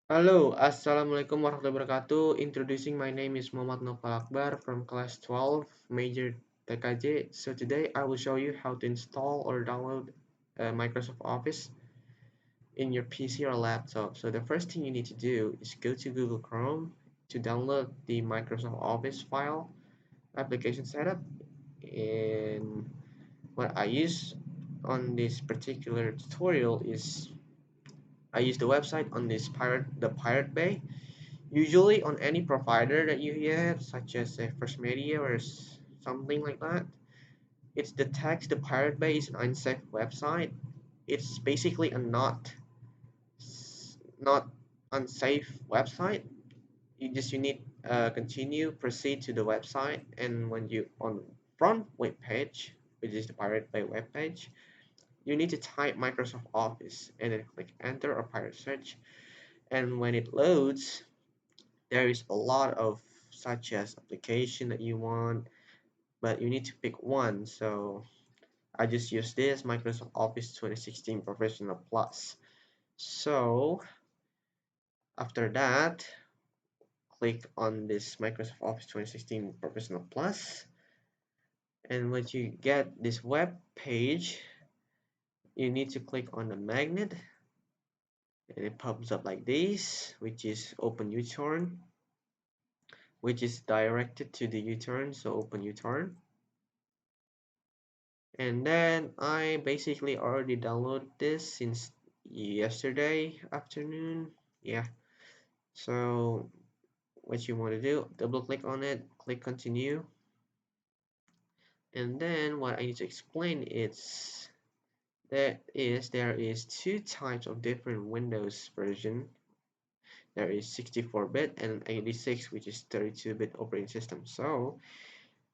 Hello, Assalamualaikum warahmatullahi wabarakatuh. Introducing my name is Muhammad Noval Akbar from class 12, major TKJ. So today I will show you how to install or download Microsoft Office in your PC or laptop. So the first thing you need to do is go to Google Chrome to download the Microsoft Office file application setup. And what I use on this particular tutorial is I use the website on the Pirate Bay. Usually on any provider that you get, such as a First Media or something like that, it's detects the Pirate Bay is an unsafe website. It's basically a not unsafe website. You need continue proceed to the website, and when you on front web page, which is the Pirate Bay web page, you need to type Microsoft Office and then click enter or pirate search. And when it loads, there is a lot of such as application that you want, but you need to pick one. So I just use this Microsoft Office 2016 Professional Plus. So after that, click on this Microsoft Office 2016 Professional Plus, and when you get this web page, you need to click on the magnet, and it pops up like this, which is open uTorrent, which is directed to the uTorrent. So open uTorrent. And then I basically already downloaded this since yesterday afternoon. Yeah. So what you want to do, double click on it, click continue. And then what I need to explain is there is two types of different Windows version. There is 64-bit and 86, which is 32-bit operating system. So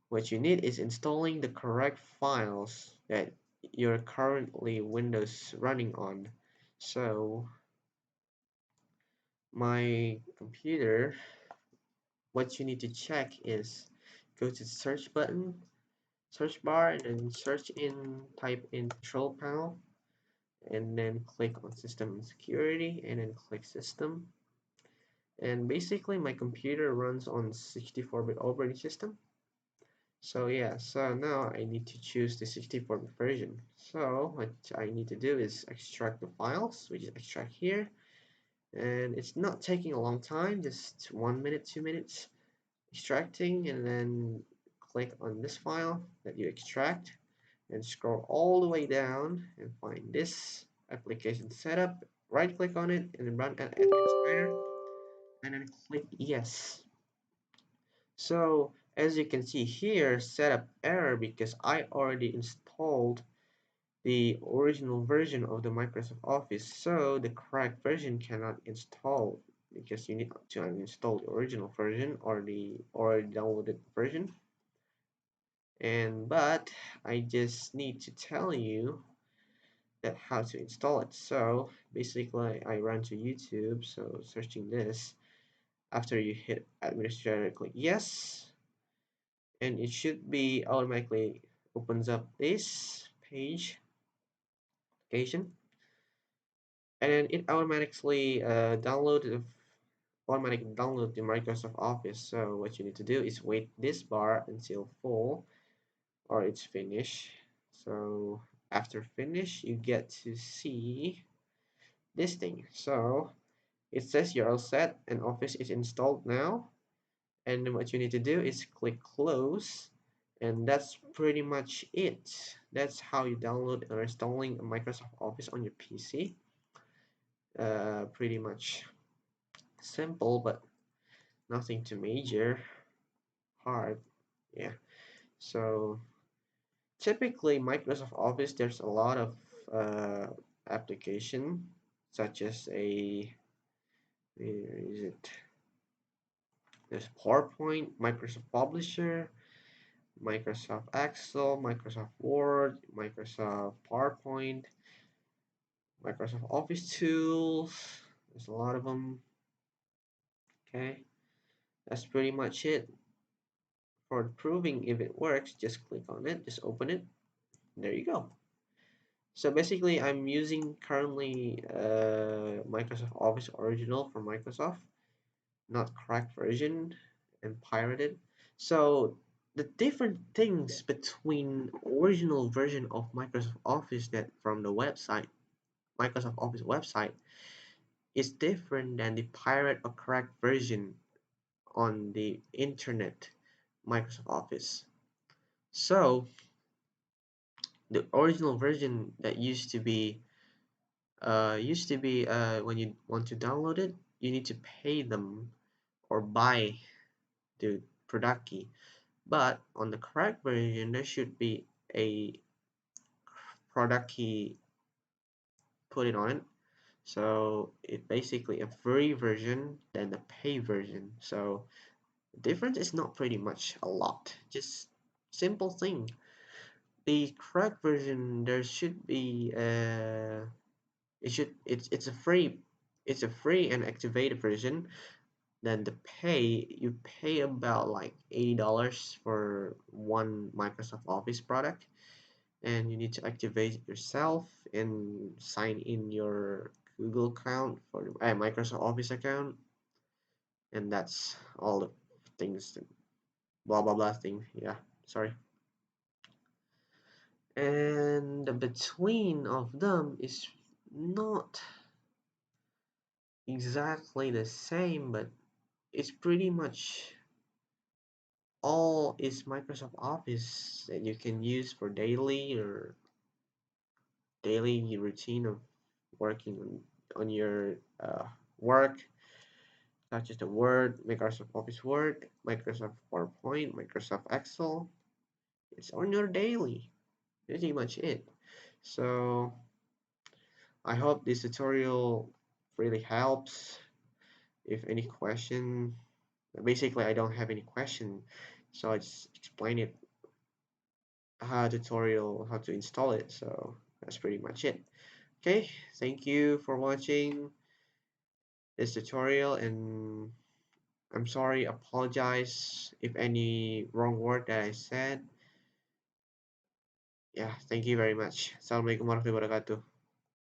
what you need is installing the correct files that you're currently Windows running on. So my computer, what you need to check is go to the search button, search bar, and then type in control panel, and then click on system and security, and then click system. And basically my computer runs on 64-bit operating system. So yeah, so now I need to choose the 64-bit version. So what I need to do is extract the files, which is extract here, and it's not taking a long time, just 1 minute, 2 minutes extracting, and then click on this file that you extract and scroll all the way down and find this application setup, right click on it and then run as administrator, and then click yes. So as you can see here, setup error because I already installed the original version of the Microsoft Office, so the correct version cannot install because you need to uninstall the original version or the already downloaded version. But I just need to tell you that how to install it. So basically I run to YouTube, so searching this, after you hit administrator, click yes, and it should be automatically opens up this page application, and then it automatically download the Microsoft Office. So what you need to do is wait this bar until full or it's finished. So after finish, you get to see this thing. So it says you're all set and Office is installed now. And then what you need to do is click close, and that's pretty much it. That's how you download or installing Microsoft Office on your PC. Pretty much simple, but nothing too major hard. Yeah. So typically Microsoft Office, there's a lot of uh, application such as where is it? There's PowerPoint, Microsoft Publisher, Microsoft Excel, Microsoft Word, Microsoft PowerPoint, Microsoft Office tools. There's a lot of them. Okay, that's pretty much it. For proving if it works, just click on it, just open it. There you go. So basically, I'm using currently Microsoft Office Original from Microsoft, not cracked version and pirated. So the different things between original version of Microsoft Office that from the website, Microsoft Office website, is different than the pirate or cracked version on the internet Microsoft Office. So the original version that used to be when you want to download it, you need to pay them or buy the product key. But on the correct version, there should be a product key put it on it. So it's basically a free version than the pay version. So the difference is not pretty much a lot. Just simple thing. The correct version there should be it's a free and activated version. Then the pay you pay about like $80 for one Microsoft Office product, and you need to activate it yourself and sign in your Google account for the Microsoft Office account, and that's all the things. Blah blah blah thing. Yeah, sorry. And the between of them is not exactly the same, but it's pretty much all is Microsoft Office that you can use for daily routine of working on your work, such as the Word, Microsoft Office Word, Microsoft PowerPoint, Microsoft Excel. It's on your daily. Pretty much it. So I hope this tutorial really helps. If any question, basically I don't have any question, so I just explain it tutorial how to install it. So that's pretty much it. Okay, thank you for watching this tutorial, and I'm sorry, apologize if any wrong word that I said. Yeah, thank you very much. Assalamualaikum warahmatullahi wabarakatuh.